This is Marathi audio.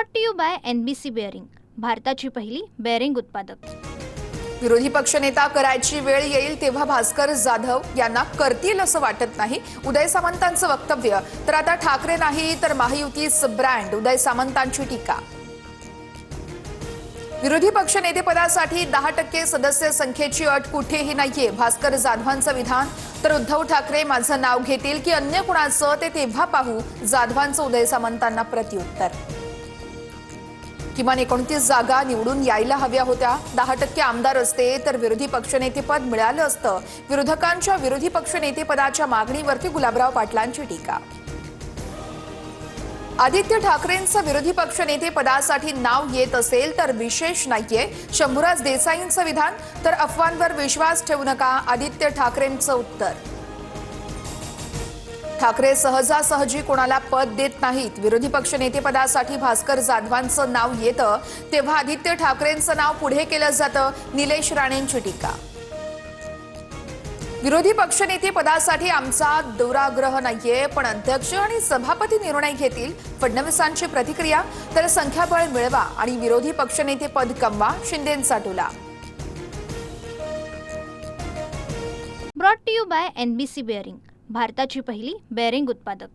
Brought to you by NBC bearing, भारताची पहिली बेअरिंग उत्पादक। विरोधी पक्षनेता करायची वेळ येईल तेव्हा भास्कर जाधव यांना करतील असं वाटत नाही। उदय सामंतांचं वक्तव्य। तर आता ठाकरे नाही तर महायुतीच ब्रँड, उदय सामंतांची टीका। विरोधी पक्षनेतेपदासाठी 10% सदस्य संख्येची अट कुठेही नाहीये, भास्कर जाधवांचं विधान। तर उद्धव ठाकरे माझं नाव घेतील की अन्य कुणाचं ते तेव्हा पाहू, जाधवांचं उदय सामंतांना प्रत्युत्तर। किमान 29 जागा निवडून यायला हव्या होत्या। 10% आमदार असते तर विरोधी पक्षनेतेपद मिळालं असतं। विरोधकांच्या विरोधी पक्षनेतेपदाच्या मागणीवरती गुलाबराव पाटलांची टीका। आदित्य ठाकरेंचं विरोधी पक्षनेतेपदासाठी नाव येत असेल तर विशेष नाहीये, शंभूराज देसाईंचं विधान। तर अफवांवर विश्वास ठेवू नका, आदित्य ठाकरेंचं उत्तर। ठाकरे सहजासहजी कोणाला पद देत नाहीत। विरोधी पक्षनेतेपदासाठी भास्कर जाधवांचं नाव येतं तेव्हा आदित्य ठाकरेंचं नाव पुढे केलं जातं, निलेश राणेंची टीका। विरोधी पक्षनेतेपदासाठी आमचा दुराग्रह नाहीये, पण अध्यक्ष आणि सभापती निर्णय घेतील, फडणवीसांची प्रतिक्रिया। तर संख्याबळ मिळवा आणि विरोधी पक्षनेतेपद कमवा, शिंदेंचा टोला। Brought to you by NBC bearing, भारताची पहिली बेअरिंग उत्पादक।